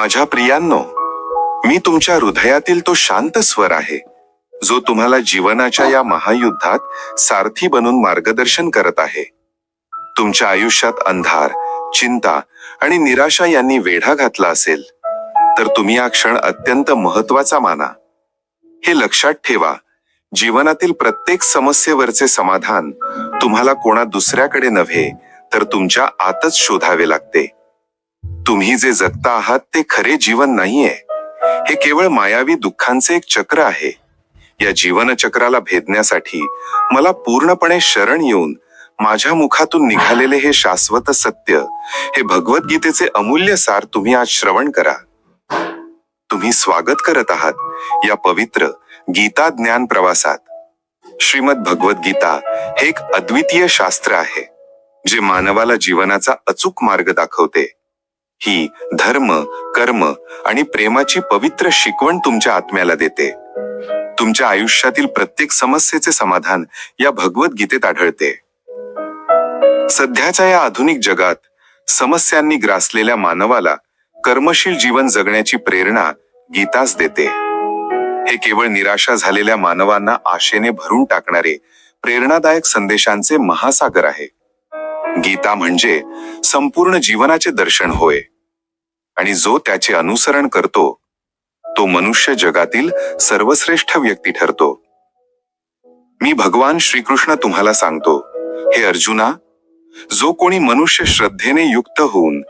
माझ्या प्रियांनो, मी तुमच्या हृदयातील तो शांत स्वर आहे जो तुम्हाला जीवनाच्या या महायुद्धात सारथी बनून मार्गदर्शन करत आहे. तुमच्या आयुष्यात अंधार, चिंता आणि निराशा यांनी वेढा घातला असेल तर तुम्ही हा क्षण अत्यंत महत्वाचा माना. हे लक्षात ठेवा, जीवनातील प्रत्येक समस्येवरचे समाधान तुम्हाला कोणा दुसऱ्याकडे नव्हे तर तुमच्या आतच शोधावे लागते. तुम्ही जे जगता आहात ते खरे जीवन नाहीये, हे केवळ मायावी दुःखांचे एक चक्र आहे. या जीवनचक्राला भेदण्यासाठी मला पूर्णपणे शरण येऊन माझ्या मुखातून निघालेले हे शाश्वत सत्य, हे भगवद्गीतेचे अमूल्य सार तुम्ही आज श्रवण करा. तुम्ही स्वागत करत आहात या पवित्र गीता ज्ञान प्रवासात. श्रीमद भगवद्गीता हे एक अद्वितीय शास्त्र आहे जे मानवाला जीवनाचा अचूक मार्ग दाखवते. ही धर्म, कर्म आणि प्रेमाची पवित्र शिकवण तुमच्या आत्म्याला देते. तुमच्या आयुष्यातील प्रत्येक समस्येचे समाधान या भगवद्गीतेत आढळते. सध्याच्या या आधुनिक जगात समस्यांनी ग्रासलेल्या मानवाला कर्मशील जीवन जगण्याची प्रेरणा गीताच देते. हे केवळ निराशा झालेल्या मानवांना आशेने भरून टाकणारे प्रेरणादायक संदेशांचे महासागर आहे. गीता म्हणजे संपूर्ण जीवनाचे दर्शन होय, आणि जो त्याचे अनुसरण करतो तो मनुष्य जगातील सर्वश्रेष्ठ व्यक्ती ठरतो. मी भगवान श्रीकृष्ण तुम्हाला सांगतो, हे अर्जुना, जो कोणी मनुष्य श्रद्धेने युक्त होऊन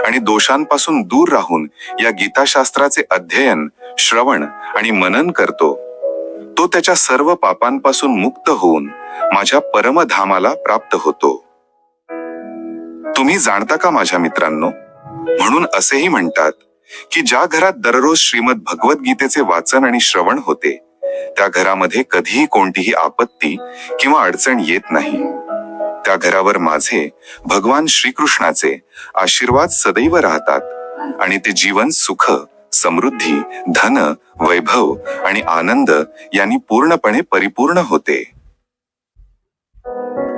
आणि दोषांपासून दूर राहून या गीताशास्त्राचे अध्ययन, श्रवण आणि मनन करतो, तो त्याच्या सर्व पापांपासून मुक्त होऊन माझ्या परमधामाला प्राप्त होतो. तुम्ही जाणता का माझ्या मित्रांनो, म्हणून असेही म्हणतात की ज्या घरात दररोज श्रीमद भगवद्गीतेचे वाचन आणि श्रवण होते त्या घरामध्ये कधीही कोणतीही आपत्ती किंवा अडचण येत नाही. त्या घरावर माझे भगवान श्रीकृष्णाचे आशीर्वाद सदैव राहतात आणि ते जीवन सुख, समृद्धी, धन, वैभव आणि आनंद यांनी पूर्णपणे परिपूर्ण होते.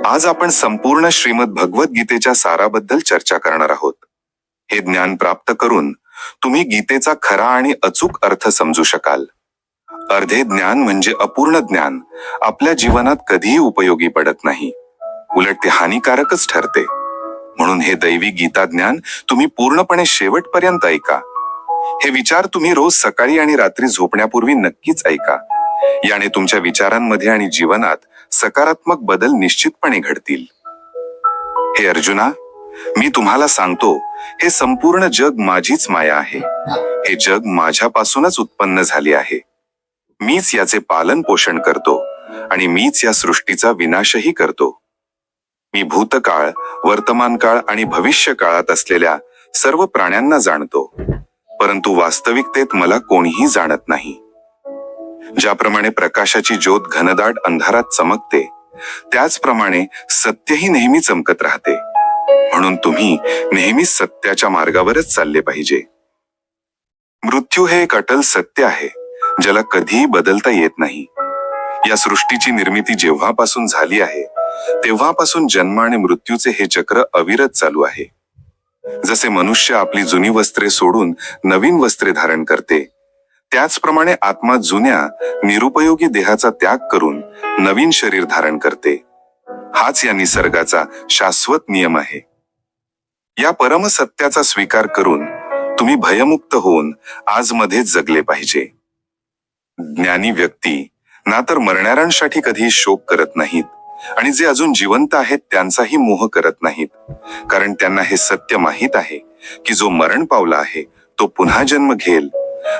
आज आपण संपूर्ण श्रीमद भगवद्गीतेच्या साराबद्दल चर्चा करणार आहोत. हे ज्ञान प्राप्त करून तुम्ही गीतेचा खरा आणि अचूक अर्थ समजू शकाल. अर्धे ज्ञान म्हणजे अपूर्ण ज्ञान आपल्या जीवनात कधीही उपयोगी पडत नाही, उलट ते हानिकारकच ठरते. म्हणून हे दैवी गीता ज्ञान तुम्ही पूर्णपणे शेवटपर्यंत ऐका. हे विचार तुम्ही रोज सकाळी आणि रात्री झोपण्यापूर्वी नक्कीच ऐका. याने तुमच्या विचारांमध्ये आणि जीवनात सकारात्मक बदल निश्चितपणे घडतील. हे अर्जुना, मी तुम्हाला सांगतो, हे संपूर्ण जग माझीच माया आहे. हे जग माझ्यापासूनच उत्पन्न झाले आहे. मीच याचे पालन पोषण करतो आणि मीच या सृष्टीचा विनाशही करतो. मी भूतकाळ, वर्तमान काळ आणि भविष्य काळात असलेल्या सर्व प्राण्यांना जाणतो, परंतु वास्तविकतेत मला कोणीही जाणत नाही. ज्याप्रमाणे प्रकाशाची ज्योत घनदाट अंधारात चमकते, त्याचप्रमाणे सत्यही नेहमी चमकत राहते. म्हणून तुम्ही नेहमी सत्याच्या मार्गावरच चालले पाहिजे. मृत्यू हे एक अटल सत्य आहे ज्याला कधीही बदलता येत नाही. या सृष्टीची निर्मिती जेव्हापासून झाली आहे तेव्हापासून जन्म आणि मृत्यूचे हे चक्र अविरत चालू आहे. जसे मनुष्य आपली जुनी वस्त्रे सोडून नवीन वस्त्रे धारण करते, त्याचप्रमाणे आत्मा जुन्या निरुपयोगी देहाचा त्याग करून नवीन शरीर धारण करते. हाच या निसर्गाचा शाश्वत नियम आहे. या परमसत्याचा स्वीकार करून तुम्ही भयमुक्त होऊन आजमध्येच जगले पाहिजे. ज्ञानी व्यक्ती ना तर मरणाऱ्यांसाठी कधीही शोक करत नाहीत आणि जे अजून जिवंत आहेत त्यांचाही मोह करत नाहीत, कारण त्यांना हे सत्य माहीत आहे की जो मरण पावला आहे तो पुन्हा जन्म घेईल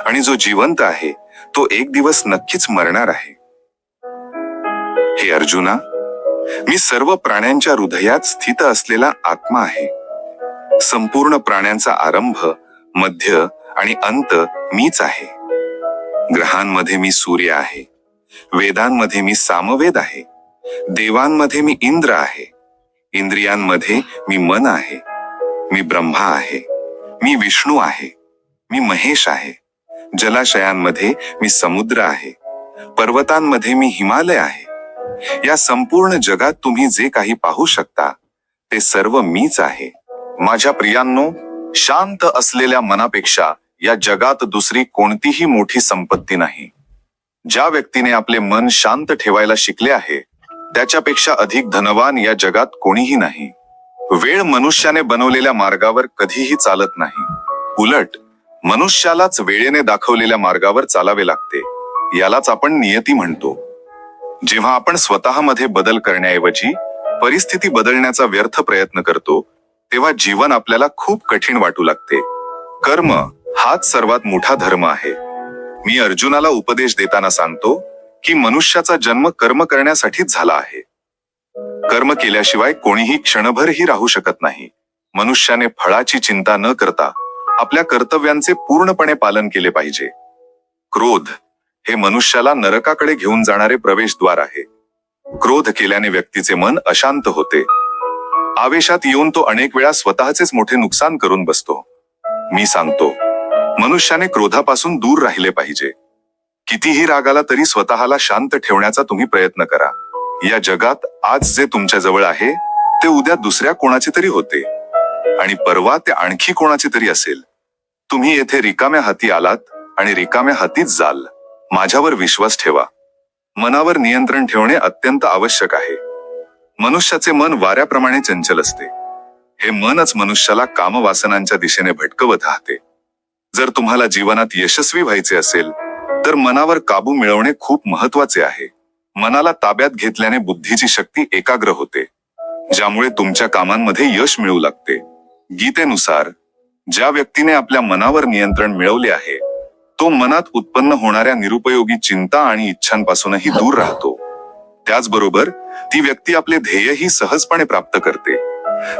आणि जो जिवंत आहे तो एक दिवस नक्कीच मरणार आहे. हे अर्जुना, मी सर्व प्राण्यांच्या हृदयात स्थित असलेला आत्मा आहे. संपूर्ण प्राण्यांचा आरंभ, मध्य आणि अंत मीच आहे. ग्रहांमध्ये मी सूर्य आहे, वेदांमध्ये मी सामवेद आहे, देवांमध्ये मी इंद्र आहे, इंद्रियांमध्ये मी मन आहे, मी ब्रह्मा आहे, मी विष्णू आहे, मी महेश आहे, जलाशयांमध्ये मी समुद्र आहे, पर्वतांमध्ये मी हिमालय आहे. या संपूर्ण जगात तुम्ही जे काही पाहू शकता ते सर्व मीच आहे. माझ्या प्रियांनो, शांत असलेल्या मनापेक्षा या जगात दुसरी कोणतीही मोठी संपत्ती नाही. ज्या व्यक्तीने आपले मन शांत ठेवायला शिकले आहे त्याच्यापेक्षा अधिक धनवान या जगात कोणीही नाही. वेळ मनुष्याने बनवलेल्या मार्गावर कधीही चालत नाही. उलट मनुष्यालाच वेळेने दाखवलेल्या मार्गावर चालावे लागते. यालाच आपण नियती म्हणतो. जेव्हा आपण स्वतःमध्ये बदल करण्याऐवजी परिस्थिती बदलण्याचा व्यर्थ प्रयत्न करतो तेव्हा जीवन आपल्याला खूप कठीण वाटू लागते. कर्म हाच सर्वात मोठा धर्म आहे. मी अर्जुनाला उपदेश देताना सांगतो की मनुष्याचा जन्म कर्म करण्यासाठीच झाला आहे. कर्म केल्याशिवाय कोणीही क्षणभरही राहू शकत नाही. मनुष्याने फळाची चिंता न करता आपल्या कर्तव्यांचे पूर्णपणे पालन केले पाहिजे. क्रोध हे मनुष्याला नरकाकडे घेऊन जाणारे प्रवेशद्वार आहे. क्रोध केल्याने व्यक्तीचे मन अशांत होते. आवेशात येऊन तो अनेक वेळा स्वतःचेच मोठे नुकसान करून बसतो. मी सांगतो, मनुष्याने क्रोधापासून दूर राहिले पाहिजे. कितीही राग आला तरी स्वतःला शांत ठेवण्याचा तुम्ही प्रयत्न करा. या जगात आज जे तुमच्या जवळ आहे ते उद्या दुसऱ्या कोणाचे तरी होते आणि परवा ते आणखी कोणाचे तरी असेल. तुम्ही येथे रिकाम्या हाती आलात आणि रिकाम्या हातीच जाल. माझ्यावर विश्वास ठेवा. मनावर नियंत्रण ठेवणे अत्यंत आवश्यक आहे. मनुष्याचे मन वाऱ्याप्रमाणे चंचल असते. हे मनच मनुष्याला कामवासनांच्या दिशेने भटकवत राहते. जर तुम्हाला जीवनात यशस्वी व्हायचे असेल तर मनावर काबू मिळवणे खूप महत्वाचे आहे. मनाला ताब्यात घेतल्याने बुद्धीची शक्ती एकाग्र होते, ज्यामुळे तुमच्या कामांमध्ये यश मिळू लागते. गीतेनुसार ज्या व्यक्तीने आपल्या मनावर नियंत्रण मिळवले आहे तो मनात उत्पन्न होणाऱ्या निरुपयोगी चिंता आणि इच्छांपासूनही दूर राहतो. त्याचबरोबर ती व्यक्ती आपले ध्येयही सहजपणे प्राप्त करते.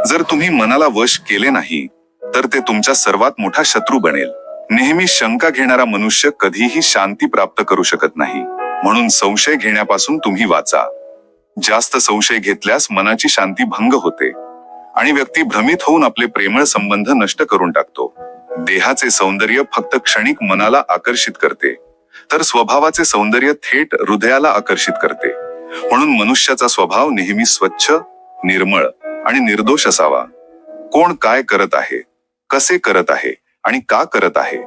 जर तुम्ही मनाला वश केले नाही तर ते तुमचा सर्वात मोठा शत्रू बनेल. नेहमी शंका घेणारा मनुष्य कधीही शांती प्राप्त करू शकत नाही. म्हणून संशय घेण्यापासून तुम्ही वाचा. जास्त संशय घेतल्यास मनाची शांती भंग होते आणि व्यक्ती भ्रमित होऊन आपले प्रेमळ संबंध नष्ट करून टाकतो. देहाचे सौंदर्य फक्त क्षणिक मनाला आकर्षित करते, तर स्वभावाचे सौंदर्य थेट हृदयाला आकर्षित करते. म्हणून मनुष्याचा स्वभाव नेहमी स्वच्छ, निर्मळ आणि निर्दोष असावा. कोण काय करत आहे, कसे करत आहे आणि का करत आहे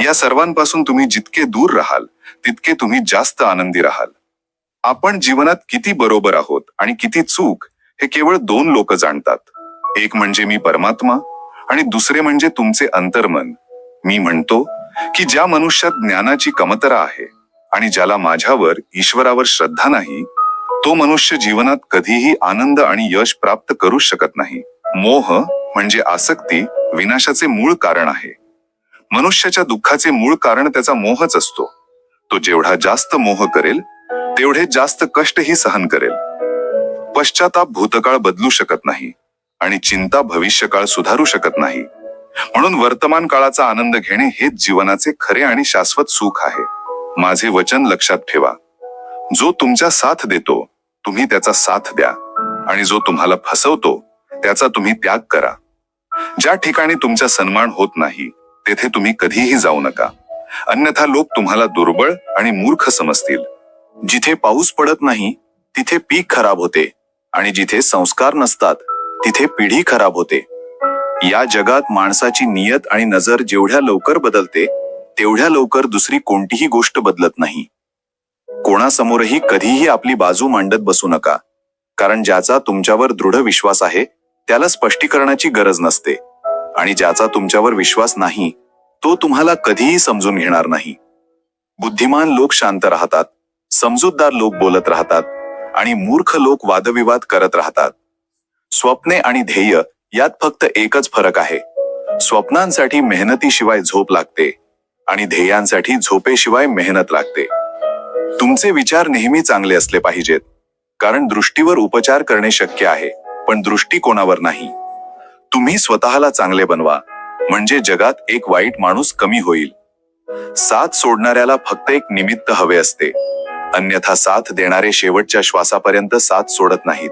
या सर्वांपासून तुम्ही जितके दूर राहाल तितके तुम्ही जास्त आनंदी राहाल. आपण जीवनात किती बरोबर आहोत आणि किती चूक हे केवळ दोन लोक जाणतात. एक म्हणजे मी परमात्मा आणि दुसरे म्हणजे तुमचे अंतर्मन. मी म्हणतो की ज्या मनुष्यात ज्ञानाची कमतरता आहे आणि ज्याला माझ्यावर, ईश्वरावर श्रद्धा नाही तो मनुष्य जीवनात कधीही आनंद आणि यश प्राप्त करू शकत नाही. मोह म्हणजे आसक्ती विनाशाचे मूळ कारण आहे. मनुष्याच्या दुःखाचे मूळ कारण त्याचा मोहच असतो. तो जेवढा जास्त मोह करेल तेवढे जास्त कष्टही सहन करेल. पश्चाताप भूतकाळ बदलू शकत नाही आणि चिंता भविष्यकाळ सुधारू शकत नाही. म्हणून वर्तमान काळाचा आनंद घेणे हेच जीवनाचे खरे आणि शाश्वत सुख आहे. माझे वचन लक्षात ठेवा. जो तुमचा साथ देतो तुम्ही त्याचा साथ द्या आणि जो तुम्हाला फसवतो त्याचा तुम्ही त्याग करा. ज्या ठिकाणी तुमचा सन्मान होत नाही तेथे तुम्ही कधीही जाऊ नका, अन्यथा लोक तुम्हाला दुर्बळ आणि मूर्ख समजतील. जिथे पाऊस पडत नाही तिथे पीक खराब होते आणि जिथे संस्कार नसतात तिथे पिढी खराब होते. या जगात माणसाची नियत आणि नजर जेवढ्या लवकर बदलते तेवढ्या लवकर दुसरी कोणतीही गोष्ट बदलत नाही. कोणासमोरही कधीही आपली बाजू मांडत बसू नका, कारण ज्याचा तुमच्यावर दृढ विश्वास आहे त्याला स्पष्टीकरणाची गरज नसते आणि ज्याचा तुमच्यावर विश्वास नाही तो तुम्हाला कधीही समजून घेणार नाही. बुद्धिमान लोक शांत राहतात, समजूतदार लोक बोलत राहतात आणि मूर्ख लोक वादविवाद करत राहतात. स्वप्ने आणि ध्येय यात फक्त एकच फरक आहे. स्वप्नांसाठी मेहनतीशिवाय झोप लागते आणि ध्येयांसाठी झोपेशिवाय मेहनत लागते. तुमचे विचार नेहमी चांगले असले पाहिजेत, कारण दृष्टीवर उपचार करणे शक्य आहे पण दृष्टिकोनावर नाही. तुम्ही स्वतःला चांगले बनवा म्हणजे जगात एक वाईट माणूस कमी होईल. साथ सोडणाऱ्याला फक्त एक निमित्त हवे असते, अन्यथा साथ देणारे शेवटच्या श्वासापर्यंत साथ सोडत नाहीत.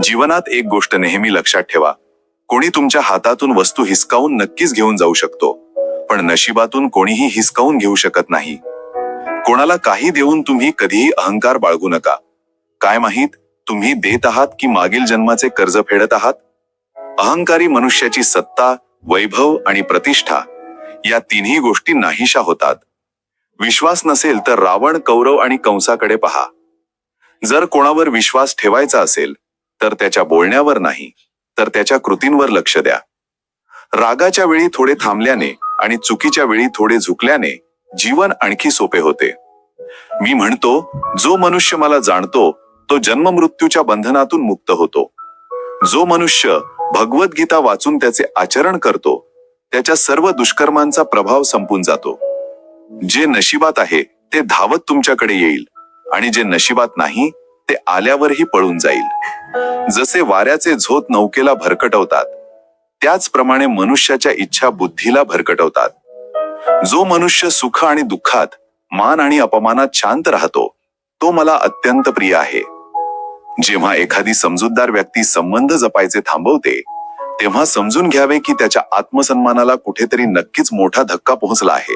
जीवनात एक गोष्ट नेहमी लक्षात ठेवा, कोणी तुमच्या हातातून वस्तू हिसकावून नक्कीच घेऊन जाऊ शकतो, पण नशिबातून कोणीही हिसकावून घेऊ शकत नाही. कोणाला काही देऊन तुम्ही कधीही अहंकार बाळगू नका. काय माहित तुम्ही देत आहात की मागील जन्माचे कर्ज फेडत आहात. अहंकारी मनुष्याची सत्ता, वैभव आणि प्रतिष्ठा या तिन्ही गोष्टी नाहीशा होतात. विश्वास नसेल तर रावण, कौरव आणि कंसाकडे पहा. जर कोणावर विश्वास ठेवायचा असेल तर त्याच्या बोलण्यावर नाही, तर त्याच्या कृतींवर लक्ष द्या. रागाच्या वेळी थोडे थांबल्याने आणि चुकीच्या वेळी थोडे झुकल्याने जीवन आणखी सोपे होते. मी म्हणतो, जो मनुष्य मला जाणतो तो जन्म मृत्यूच्या बंधनातून मुक्त होतो. जो मनुष्य भगवद्गीता वाचून त्याचे आचरण करतो त्याच्या सर्व दुष्कर्मांचा प्रभाव संपून जातो. जे नशिबात आहे ते धावत तुमच्याकडे येईल आणि जे नशिबात नाही ते आल्यावरही पळून जाईल. जसे वाऱ्याचे झोत नौकेला भरकटवतात त्याचप्रमाणे मनुष्याच्या इच्छा बुद्धीला भरकटवतात. जो मनुष्य सुख आणि दुःखात, मान आणि अपमानात शांत राहतो तो मला अत्यंत प्रिय आहे. जेव्हा एखादी समजूतदार व्यक्ती संबंध जपायचे थांबवते तेव्हा समजून घ्यावे की त्याच्या आत्मसन्मानाला कुठेतरी नक्कीच मोठा धक्का पोहोचला आहे.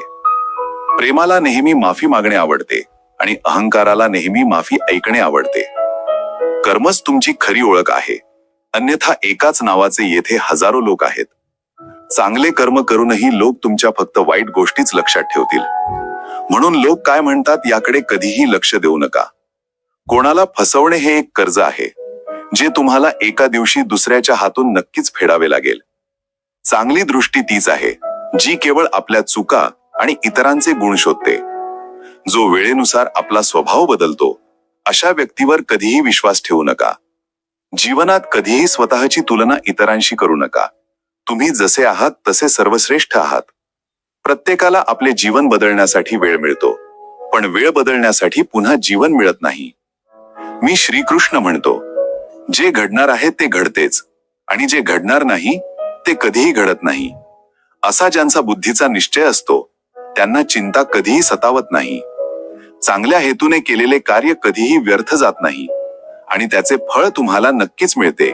प्रेमाला नेहमी माफी मागणे आवडते आणि अहंकाराला नेहमी माफी ऐकणे आवडते. कर्मच तुमची खरी ओळख आहे, अन्यथा एकाच नावाचे येथे हजारो लोक आहेत. चांगले कर्म करूनही लोक तुमच्या फक्त वाईट गोष्टीच लक्षात ठेवतील. म्हणून लोक काय म्हणतात याकडे कधीही लक्ष देऊ नका. कोणाला फसवणे हे एक कर्ज आहे जे तुम्हाला एका दिवशी दुसऱ्याच्या हातून नक्कीच फेडावे लागेल. चांगली दृष्टी तीच आहे जी केवळ आपल्या चुका आणि इतरांचे गुण शोधते. जो वेळेनुसार आपला स्वभाव बदलतो अशा व्यक्तीवर कधीही विश्वास ठेवू नका. जीवनात कधीही स्वतःची तुलना इतरांशी करू नका. तुम्ही जसे आहात तसे सर्वश्रेष्ठ आहात. प्रत्येकाला आपले जीवन बदलण्यासाठी वेळ मिळतो, पण वेळ बदलण्यासाठी पुन्हा जीवन मिळत नाही. मी श्रीकृष्ण म्हणतो, जे घडणार आहे ते घडतेच आणि जे घडणार नाही ते कधीही घडत नाही. असा ज्यांचा बुद्धीचा निश्चय असतो त्यांना चिंता कधीही सतावत नाही. चांगल्या हेतूने केलेले कार्य कधीही व्यर्थ जात नाही आणि त्याचे फळ तुम्हाला नक्कीच मिळते.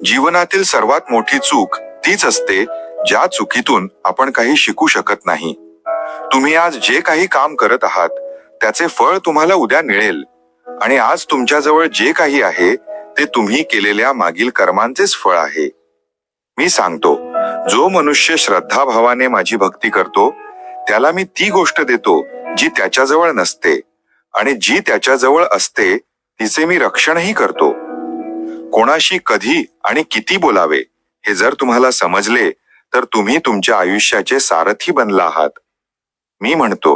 जीवनातील सर्वात मोठी चूक तीच असते ज्या चुकीतून आपण काही शिकू शकत नाही. तुम्ही आज जे काही काम करत आहात त्याचे फळ तुम्हाला उद्या मिळेल आणि आज तुमच्याजवळ जे काही आहे ते तुम्ही केलेल्या मागील कर्मांचेच फळ आहे. मी सांगतो, जो मनुष्य श्रद्धाभावाने माझी भक्ती करतो त्याला मी ती गोष्ट देतो जी त्याच्याजवळ नसते आणि जी त्याच्याजवळ असते तिचे मी रक्षणही करतो. कोणाशी कधी आणि किती बोलावे हे जर तुम्हाला समजले तर तुम्ही तुमच्या आयुष्याचे सारथी बनला आहात. मी म्हणतो,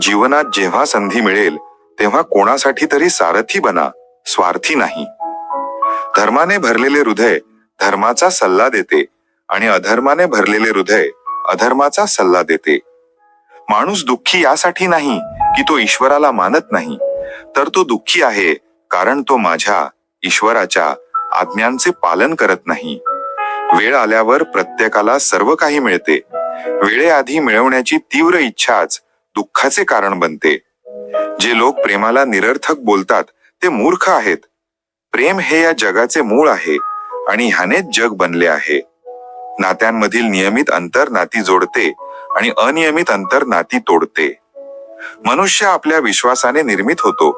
जीवनात जेव्हा संधी मिळेल तेव्हा कोणासाठी तरी सारथी बना, स्वार्थी नाही. धर्माने भरलेले हृदय धर्माचा सल्ला देते आणि अधर्माने भरलेले हृदय अधर्माचा सल्ला देते. माणूस दुःखी यासाठी नाही की तो ईश्वराला मानत नाही, तर तो दुःखी आहे कारण तो माझ्या ईश्वराच्या आज्ञांचे पालन करत नाही. वेळ आल्यावर प्रत्येकाला सर्व काही मिळते. वेळेआधी मिळवण्याची तीव्र इच्छाच दुःखाचे कारण बनते. जे लोक प्रेमाला निरर्थक बोलतात ते मूर्ख आहेत. प्रेम हे या जगाचे मूळ आहे आणि ह्यानेच जग बनले आहे. नात्यांमधील नियमित अंतर नाती जोडते आणि अनियमित अंतर नाती तोडते. मनुष्य आपल्या विश्वासाने निर्मित होतो.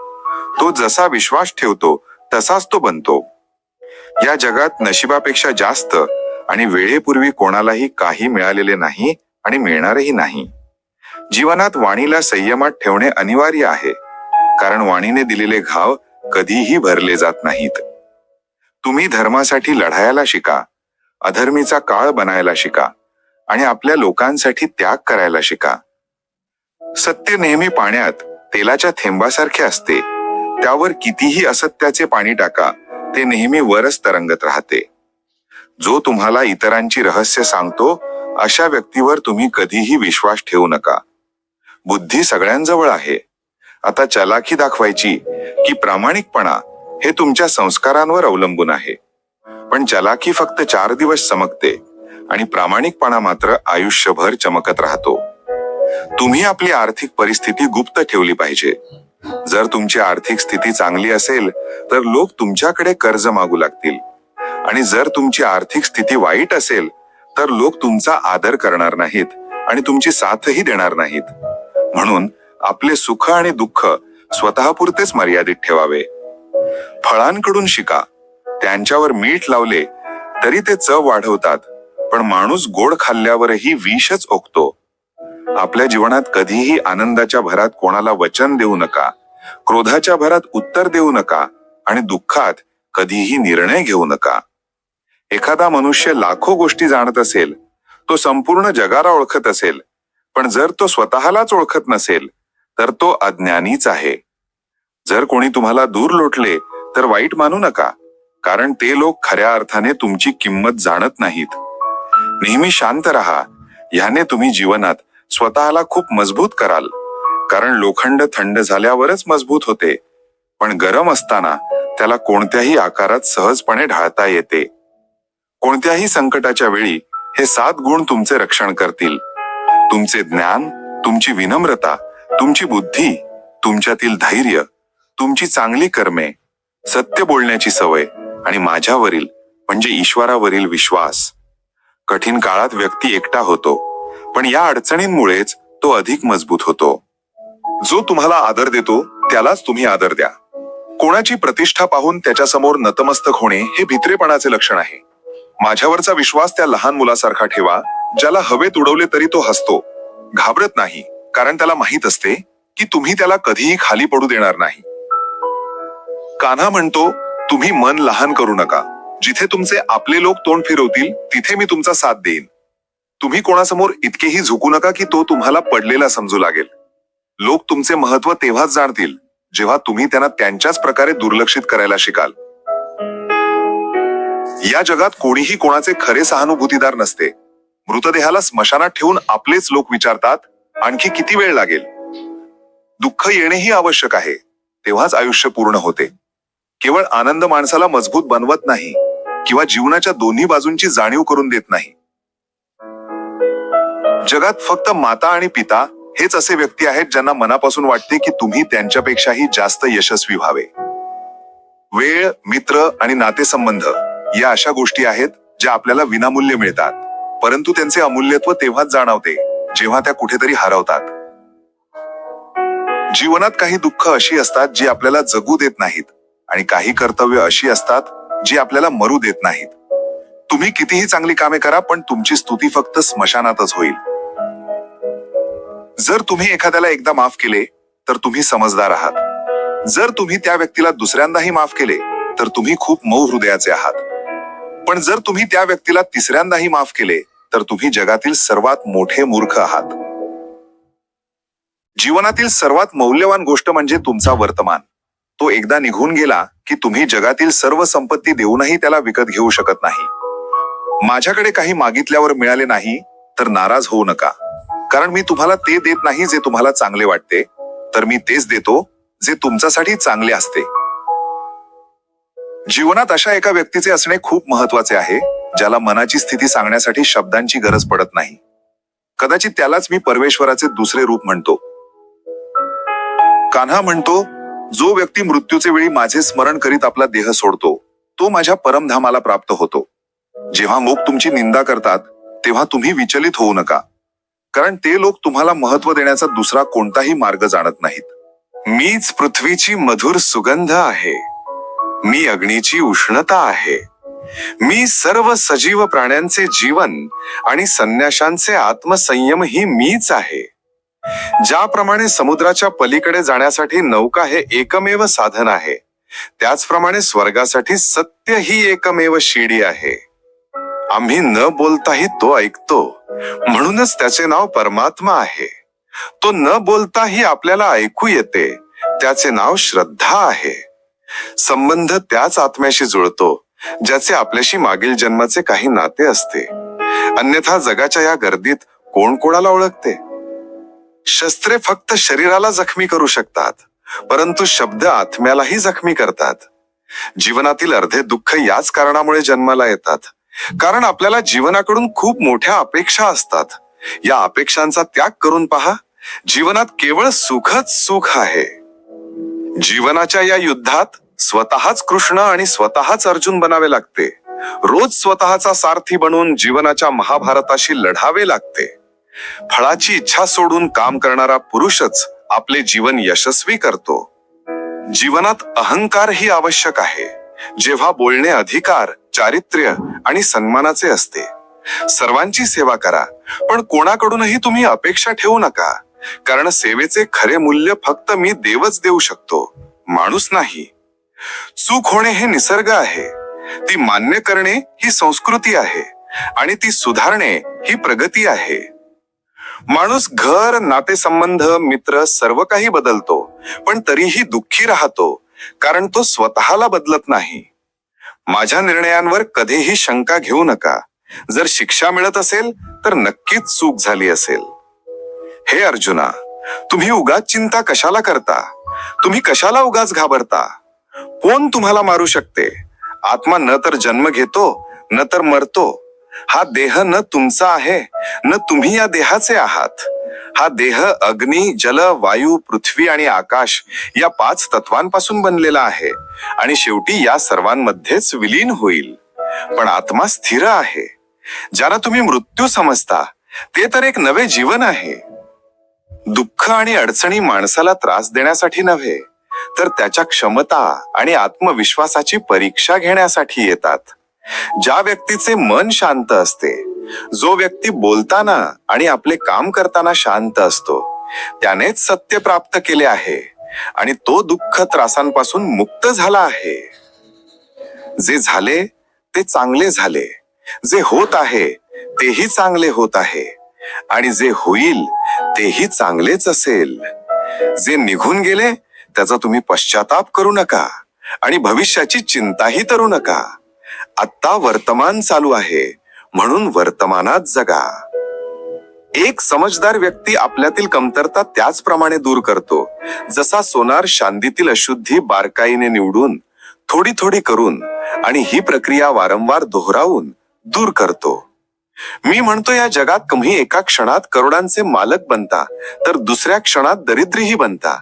तो जसा विश्वास ठेवतो तसाच तो बनतो. या जगात नशिबापेक्षा जास्त आणि वेळेपूर्वी कोणालाही काही मिळालेले नाही आणि मिळणारही नाही. जीवनात वाणीला संयमात ठेवणे अनिवार्य आहे, कारण वाणीने दिलेले घाव कधीही भरले जात नाहीत. तुम्ही धर्मासाठी लढायला शिका, अधर्मीचा काळ बनायला शिका आणि आपल्या लोकांसाठी त्याग करायला शिका. सत्य नेहमी पाण्यात तेलाच्या थेंबासारखे असते. त्यावर कितीही असत्याचे पाणी टाका, ते नेहमी वरच तरंगत राहते. जो तुम्हाला इतरांची रहस्य सांगतो अशा व्यक्तीवर तुम्ही कधीही विश्वास ठेवू नका. बुद्धी सगळ्यांजवळ आहे. आता चलाखी दाखवायची की प्रामाणिकपणा हे तुमच्या संस्कारांवर अवलंबून आहे. पण चलाखी फक्त 4 दिवस चमकते आणि प्रामाणिकपणा मात्र आयुष्यभर चमकत राहतो. तुम्ही आपली आर्थिक परिस्थिती गुप्त ठेवली पाहिजे. जर तुमची आर्थिक स्थिती चांगली असेल तर लोक तुमच्याकडे कर्ज मागू लागतील आणि जर तुमची आर्थिक स्थिती वाईट असेल तर लोक तुमचा आदर करणार नाहीत आणि तुमची साथही देणार नाहीत. म्हणून आपले सुख आणि दुःख स्वतःपुरतेच मर्यादित ठेवावे. फळांकडून शिका. त्यांच्यावर मीठ लावले तरी ते चव वाढवतात, पण माणूस गोड खाल्ल्यावरही विषच ओकतो. आपल्या जीवनात कधीही आनंदाच्या भरात कोणाला वचन देऊ नका, क्रोधाच्या भरात उत्तर देऊ नका आणि दुःखात कधीही निर्णय घेऊ नका. एखादा मनुष्य लाखो गोष्टी जाणत असेल, तो संपूर्ण जगाला ओळखत असेल, पण जर तो स्वतःलाच ओळखत नसेल तर तो अज्ञानीच आहे. जर कोणी तुम्हाला दूर लोटले तर वाईट मानू नका, कारण ते लोक खऱ्या अर्थाने तुमची किंमत जाणत नाहीत. नेहमी शांत राहा, याने तुम्ही जीवनात स्वतःला खूप मजबूत कराल. कारण लोखंड थंड झाल्यावरच मजबूत होते, पण गरम असताना त्याला कोणत्याही आकारात सहजपणे ढाळता येते. कोणत्याही संकटाच्या वेळी हे 7 गुण तुमचे रक्षण करतील. तुमचे ज्ञान, तुमची विनम्रता, तुमची बुद्धी, तुमच्यातील धैर्य, तुमची चांगली कर्मे, सत्य बोलण्याची सवय आणि माझ्यावरील म्हणजे ईश्वरावरील विश्वास. कठीण काळात व्यक्ती एकटा होतो, पण या अडचणींमुळेच तो अधिक मजबूत होतो. जो तुम्हाला आदर देतो त्यालाच तुम्ही आदर द्या. कोणाची प्रतिष्ठा पाहून त्याच्यासमोर नतमस्तक होणे हे भित्रेपणाचे लक्षण आहे. माझ्यावरचा विश्वास त्या लहान मुलासारखा ठेवा, ज्याला हवेत उडवले तरी तो हसतो, घाबरत नाही, कारण त्याला माहित असते की तुम्ही त्याला कधीही खाली पडू देणार नाही. कान्हा म्हणतो, तुम्ही मन लहान करू नका. जिथे तुमचे आपले लोक तोंड फिरवतील तिथे मी तुमचा साथ देईन. तुम्ही कोणासमोर इतकेही झुकू नका की तो तुम्हाला पडलेला समजू लागेल. लोक तुमचे महत्व तेव्हाच जाणतील जेव्हा तुम्ही त्यांना त्यांच्याच प्रकारे दुर्लक्षित करायला शिकाल. या जगात कोणीही कोणाचे खरे सहानुभूतीदार नसते. मृतदेहाला स्मशानात ठेवून आपलेच लोक विचारतात, आणखी किती वेळ लागेल. दुःख येणेही आवश्यक आहे, तेव्हाच आयुष्य पूर्ण होते. केवळ आनंद माणसाला मजबूत बनवत नाही किंवा जीवनाच्या दोन्ही बाजूंची जाणीव करून देत नाही. जगात फक्त माता आणि पिता हेच असे व्यक्ती आहेत ज्यांना मनापासून वाटते की तुम्ही त्यांच्यापेक्षाही जास्त यशस्वी व्हावे. वेळ, मित्र आणि नातेसंबंध या अशा गोष्टी आहेत ज्या आपल्याला विनामूल्य मिळतात, परंतु त्यांचे अमूल्यत्व तेव्हाच जाणवते जेव्हा त्या कुठेतरी हरवतात. जीवनात काही दुःख अशी असतात जी आपल्याला जगू देत नाहीत आणि काही कर्तव्य अशी असतात जी आपल्याला मरू देत नाहीत. तुम्ही कितीही चांगली कामे करा, पण तुमची स्तुती फक्त स्मशानातच होईल. जर तुम्ही एखाद्याला एकदा माफ केले तर तुम्ही समजदार आहात. जर तुम्ही त्या व्यक्तीला दुसऱ्यांदाही माफ केले तर तुम्ही खूप मऊ हृदयाचे आहात. पण जर तुम्ही त्या व्यक्तीला तिसऱ्यांदाही माफ केले तर तुम्ही जगातील सर्वात मोठे मूर्ख आहात. जीवनातील सर्वात मौल्यवान गोष्ट म्हणजे तुमचा वर्तमान. तो एकदा निघून गेला की तुम्ही जगातील सर्व संपत्ती देऊनही त्याला विकत घेऊ शकत नाही. माझ्याकडे काही मागितल्यावर मिळाले नाही तर नाराज होऊ नका, कारण मी तुम्हाला ते देत नाही जे तुम्हाला चांगले वाटते, तर मी तेच देतो जे तुमच्यासाठी चांगले असते. जीवनात अशा एका व्यक्तीचे असणे खूप महत्वाचे आहे ज्याला मनाची स्थिती सांगण्यासाठी शब्दांची गरज पडत नाही. कदाचित त्यालाच मी परमेश्वराचे दुसरे रूप म्हणतो. कान्हा म्हणतो, जो व्यक्ती मृत्यूचे वेळी माझे स्मरण करीत आपला देह सोडतो तो माझ्या परमधामाला प्राप्त होतो. जेव्हा लोक तुमची निंदा करतात तेव्हा तुम्ही विचलित होऊ नका, कारण ते लोक तुम्हाला महत्व देण्याचा दुसरा कोणताही मार्ग जाणत नाहीत. मीच पृथ्वीची मधुर सुगंध आहे, मी अग्नीची उष्णता आहे, मी सर्व सजीव प्राण्यांचे जीवन आणि संन्याशांचे आत्मसंयम ही मीच आहे. ज्याप्रमाणे समुद्राच्या पलीकडे जाण्यासाठी नौका हे एकमेव साधन आहे, त्याचप्रमाणे स्वर्गासाठी सत्य ही एकमेव शिडी आहे. आम्ही न बोलताही तो ऐकतो, म्हणूनच त्याचे नाव परमात्मा आहे. तो न बोलताही आपल्याला ऐकू येते, त्याचे नाव श्रद्धा आहे. संबंध त्याच आत्म्याशी जुळतो ज्याचे आपल्याशी मागील जन्माचे काही नाते असते. अन्यथा जगाच्या या गर्दीत कोण कोणाला ओळखते. शस्त्रे फक्त शरीराला जखमी करू शकतात, परंतु शब्द आत्म्यालाही जखमी करतात. जीवनातील अर्धे दुःख याच कारणामुळे जन्माला येतात, कारण आपल्याला जीवनाकडून खूप मोठ्या अपेक्षा असतात. या अपेक्षांचा त्याग करून पहा, जीवनात केवळ सुखच सुख आहे. जीवनाच्या या युद्धात स्वतःच कृष्ण आणि स्वतःच अर्जुन बनावे लागते. रोज स्वतःचा सारथी बनून जीवनाच्या महाभारताशी लढावे लागते. फळाची इच्छा सोडून काम करणारा पुरुषच आपले जीवन यशस्वी करतो. जीवनात अहंकार ही आवश्यक आहे, जेव्हा बोलणे अधिकार, चारित्र्य आणि सन्मानाचे असते. सर्वांची सेवा करा, पण कोणाकडूनही तुम्ही अपेक्षा ठेवू नका, कारण सेवेचे खरे मूल्य फक्त मी देवच देऊ शकतो, माणूस नाही. चूक होणे हे निसर्ग आहे, ती मान्य करणे ही संस्कृती आहे, आणि ती सुधारणे ही प्रगती आहे. माणूस घर, नातेसंबंध, मित्र सर्व काही बदलतो, पण तरीही दुःखी राहतो, कारण तो स्वतःला बदलत नाही. माझ्या निर्णयांवर कधीही शंका घेऊ नका. जर शिक्षा मिळत असेल तर नक्कीच चूक झाली असेल. हे अर्जुना, तुम्ही उगाच चिंता कशाला करता? तुम्ही कशाला उगाच घाबरता? कोण तुम्हाला मारू शकते? आत्मा न तर जन्म घेतो, न तर मरतो. हा देह न तुमचा आहे, न तुम्ही या देहाचे आहात. हा देह अग्नी, जल, वायू, पृथ्वी आणि आकाश या 5 तत्वांपासून बनलेला आहे, आणि शेवटी या सर्वांमध्येच विलीन होईल. पण आत्मा स्थिर आहे. ज्याला तुम्ही मृत्यू समजता, ते तर एक नवे जीवन आहे. दुःख आणि अडचणी माणसाला त्रास देण्यासाठी नव्हे, तर त्याच्या क्षमता आणि आत्मविश्वासाची परीक्षा घेण्यासाठी येतात. ज्या व्यक्तीचे मन शांत असते, जो व्यक्ती बोलताना आणि आपले काम करताना शांत असतो, त्यानेच सत्य प्राप्त केले आहे, आणि तो दुःख त्रासांपासून मुक्त झाला आहे. जे झाले ते चांगले झाले, जे होत आहे तेही चांगले होत आहे, आणि जे होईल तेही चांगलेच असेल. जे निघून गेले त्याचा तुम्ही पश्चाताप करू नका, आणि भविष्याची चिंताही करू नका. आत्ता वर्तमान चालू आहे, म्हणून वर्तमानात जगा. एक समजदार व्यक्ती आपल्यातील कमतरता त्याचप्रमाणे दूर करतो, जसा सोनार शांदीतील अशुद्धी बारकाईने निवडून, थोडी थोडी करून, आणि ही प्रक्रिया वारंवार दोहरावून दूर करतो. मी म्हणतो, या जगात तुम्ही एका क्षणात करोडांचे मालक बनता, तर दुसऱ्या क्षणात दरिद्रीही बनता.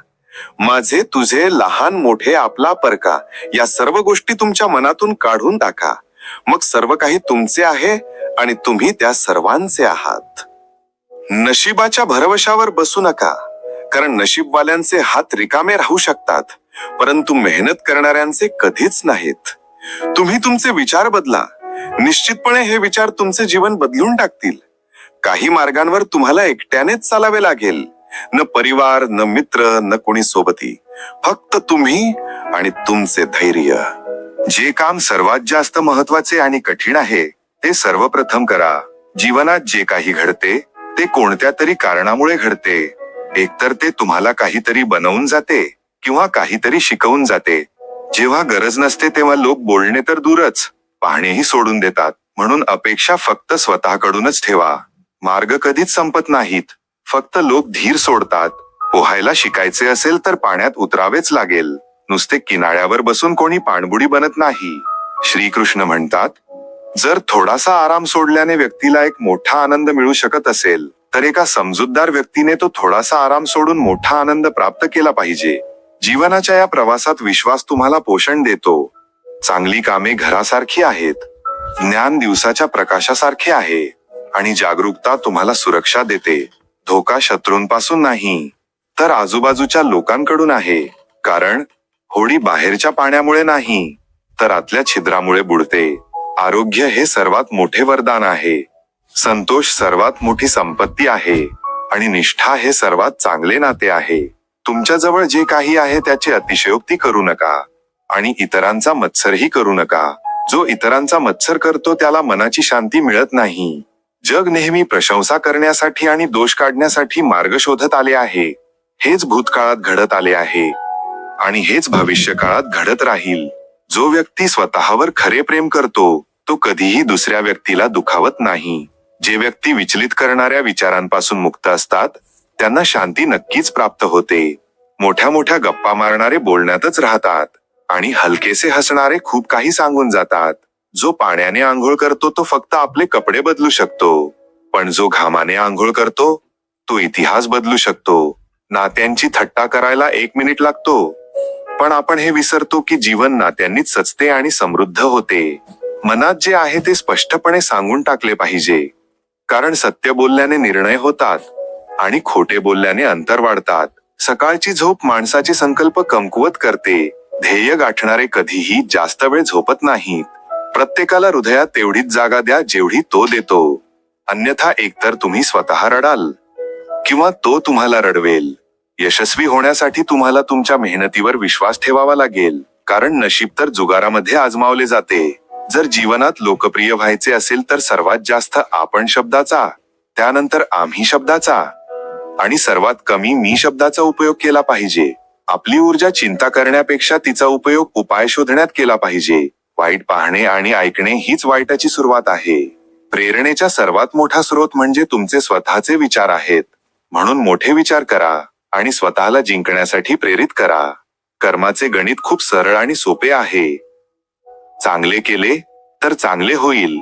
माझे, तुझे, लहान मोठे, आपला परका या सर्व गोष्टी तुमच्या मनातून काढून टाका. मग सर्व काही तुमचे आहे, आणि तुम्ही त्या सर्वांचे आहात. नशिबाच्या भरवशावर बसू नका, कारण नशीबवाल्यांचे हात रिकामे राहू शकतात, परंतु मेहनत करणाऱ्यांचे कधीच नाहीत. तुम्ही तुमचे विचार बदला. निश्चितपणे हे विचार तुमचे जीवन बदलून टाकतील. काही मार्गांवर तुम्हाला एकट्यानेच चालावे लागेल. न परिवार, न मित्र, न कोणी सोबती. फक्त तुम्ही आणि तुमचे धैर्य. जे काम सर्वात जास्त महत्वाचे आणि कठीण आहे, ते सर्वप्रथम करा. जीवनात जे काही घडते ते कोणत्या तरी कारणामुळे घडते. एकतर ते तुम्हाला काहीतरी बनवून जाते, किंवा काहीतरी शिकवून जाते. जेव्हा गरज नसते तेव्हा लोक बोलणे तर दूरच, पाहणेही सोडून देतात. म्हणून अपेक्षा फक्त स्वतःकडूनच ठेवा. मार्ग कधीच संपत नाहीत, फक्त लोक धीर सोडतात. पोहायला शिकायचे असेल तर पाण्यात उतरावेच लागेल. नुसते किनाऱ्यावर बसून कोणी पाणबुडी बनत नाही. श्रीकृष्ण म्हणतात, जर थोडासा आराम सोडल्याने व्यक्तीला एक मोठा आनंद मिळू शकत असेल, तर एका समजूतदार व्यक्तीने तो थोडासा आराम सोडून मोठा आनंद प्राप्त केला पाहिजे. जीवनाच्या या प्रवासात विश्वास तुम्हाला पोषण देतो. चांगली कामे घरासारखी आहेत, ज्ञान दिवसाच्या प्रकाशासारखे आहे, आणि जागरूकता तुम्हाला सुरक्षा देते. धोका शत्रूंपासून नाही, तर आजूबाजूच्या लोकांकडून आहे. कारण होडी बाहेरच्या पाण्यामुळे नाही, तर आतल्या छिद्रामुळे बुडते. आरोग्य हे सर्वात मोठे वरदान आहे. संतोष सर्वात मोठी संपत्ती आहे, आणि निष्ठा हे सर्वात चांगले नाते आहे. तुमच्याजवळ जे काही आहे त्याची अतिशयोक्ती करू नका, आणि इतरांचा मत्सरही करू नका. जो इतरांचा मत्सर करतो त्याला मनाची शांती मिळत नाही. जग नेहमी प्रशंसा करण्यासाठी आणि दोष काढण्यासाठी मार्ग शोधत आले आहे. हेच भूतकाळात घडत आले आहे, आणि हेच भविष्य काळात घडत राहील. जो व्यक्ती स्वतःवर खरे प्रेम करतो, तो कधीही दुसऱ्या व्यक्तीला दुखावत नाही. जे व्यक्ती विचलित करणाऱ्या विचारांपासून मुक्त असतात, त्यांना शांती नक्कीच प्राप्त होते. मोठ्या मोठ्या गप्पा मारणारे बोलण्यातच राहतात, आणि हलकेसे हसणारे खूप काही सांगून जातात. जो पाण्याने आंघोळ करतो तो फक्त आपले कपडे बदलू शकतो, पण जो घामाने आंघोळ करतो तो इतिहास बदलू शकतो. नात्यांची थट्टा करायला 1 मिनिट लागतो, पण आपण हे विसरतो की जीवन नात्यांनीच सचते आणि समृद्ध होते. मनात जे आहे ते स्पष्टपणे सांगून टाकले पाहिजे, कारण सत्य बोलल्याने निर्णय होतात, आणि खोटे बोलल्याने अंतर वाढतात. सकाळची झोप माणसाचे संकल्प कमकुवत करते. ध्येय गाठणारे कधीही जास्त वेळ झोपत नाहीत. प्रत्येकाला हृदयात तेवढीच जागा द्या जेवढी तो देतो. अन्यथा एकतर तुम्ही स्वतः रडाल किंवा तो तुम्हाला रडवेल. यशस्वी होण्यासाठी तुम्हाला तुमच्या मेहनतीवर विश्वास ठेवावा लागेल, कारण नशीब तर जुगारामध्ये आजमावले जाते. जर जीवनात लोकप्रिय व्हायचे असेल तर सर्वात जास्त आपण शब्दाचा, त्यानंतर आम्ही शब्दाचा आणि सर्वात कमी मी शब्दाचा उपयोग केला पाहिजे. आपली ऊर्जा चिंता करण्यापेक्षा तिचा उपयोग उपाय शोधण्यात केला पाहिजे. वाईट पाहणे आणि ऐकणे हीच वाईटाची सुरुवात आहे. प्रेरणेचा सर्वात मोठा स्रोत म्हणजे तुमचे स्वतःचे विचार आहेत. म्हणून मोठे विचार करा आणि स्वतःला जिंकण्यासाठी प्रेरित करा. कर्माचे गणित खूप सरळ आणि सोपे आहे. चांगले केले तर चांगले होईल,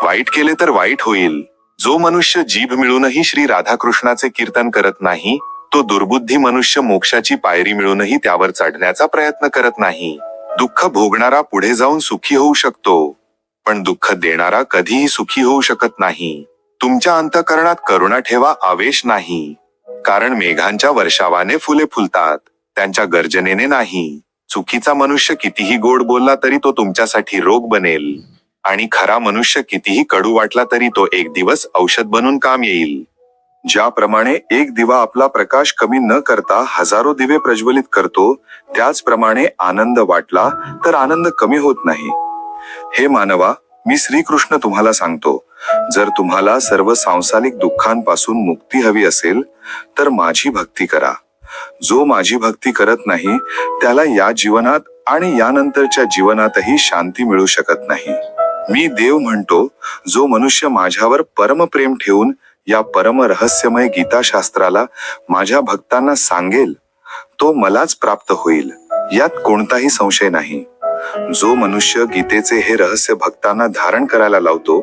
वाईट केले तर वाईट होईल. जो मनुष्य जीभ मिळूनही श्री राधाकृष्णाचे कीर्तन करत नाही, तो दुर्बुद्धी मनुष्य मोक्षाची पायरी मिळूनही त्यावर चढण्याचा प्रयत्न करत नाही. दुःख भोगणारा पुढे जाऊन सुखी होऊ शकतो, पण दुःख देणारा कधीही सुखी होऊ शकत नाही. तुमच्या अंतःकरणात करुणा ठेवा, आवेश नाही. कारण मेघांच्या वर्षावाने फुले फुलतात, त्यांच्या गर्जनेने नाही. चुकीचा मनुष्य कितीही गोड बोलला तरी तो तुमच्यासाठी रोग बनेल, आणि खरा मनुष्य कितीही कडू वाटला तरी तो एक दिवस औषध बनून काम येईल. ज्याप्रमाणे एक दिवा आपला प्रकाश कमी न करता हजारो दिवे प्रज्वलित करतो, त्याचप्रमाणे आनंद वाटला तर आनंद कमी होत नाही. हे मानवा, मी श्रीकृष्ण तुम्हाला सांगतो, जर तुम्हाला सर्व सांसारिक दुःखांपासून मुक्ती हवी असेल तर माझी भक्ती करा. जो माझी भक्ती करत नाही त्याला या जीवनात आणि यानंतरच्या जीवनातही शांती मिळू शकत नाही. मी देव म्हणतो, जो मनुष्य माझ्यावर परमप्रेम ठेवून या परम रहस्यमय गीताशास्त्राला माझ्या भक्तांना सांगेल, तो मलाच प्राप्त होईल, यात कोणताही संशय नाही. जो मनुष्य गीतेचे हे रहस्य भक्तांना धारण करायला लावतो,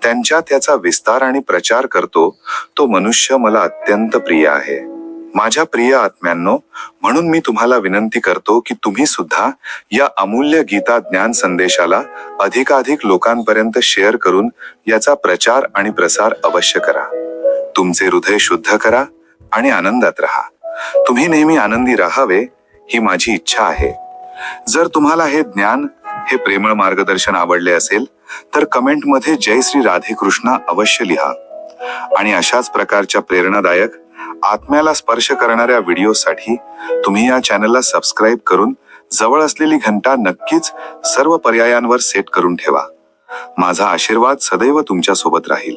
त्यांच्या त्याचा विस्तार आणि प्रचार करतो, तो मनुष्य मला अत्यंत प्रिय आहे. माझ्या प्रिय आत्म्यांनो, म्हणून मी तुम्हाला विनंती करतो की तुम्ही सुद्धा या अमूल्य गीता ज्ञान संदेशाला अधिकाधिक लोकांपर्यंत शेअर करून याचा प्रचार आणि प्रसार अवश्य करा. तुमचे हृदय शुद्ध करा आणि आनंदात राहा. तुम्ही नेहमी आनंदी राहावे ही माझी इच्छा आहे. जर तुम्हाला हे ज्ञान, हे प्रेमळ मार्गदर्शन आवडले असेल तर कमेंटमध्ये जय श्री राधे कृष्णा अवश्य लिहा. आणि अशाच प्रकारच्या प्रेरणादायक, आत्म्याला स्पर्श करणाऱ्या व्हिडिओसाठी तुम्ही या चॅनलला सबस्क्राईब करून जवळ असलेली घंटा नक्कीच सर्व पर्यायांवर सेट करून ठेवा. माझा आशीर्वाद सदैव तुमच्या सोबत राहील.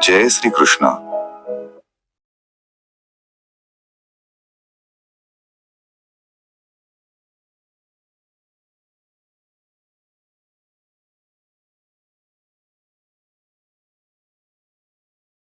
जय श्री कृष्ण.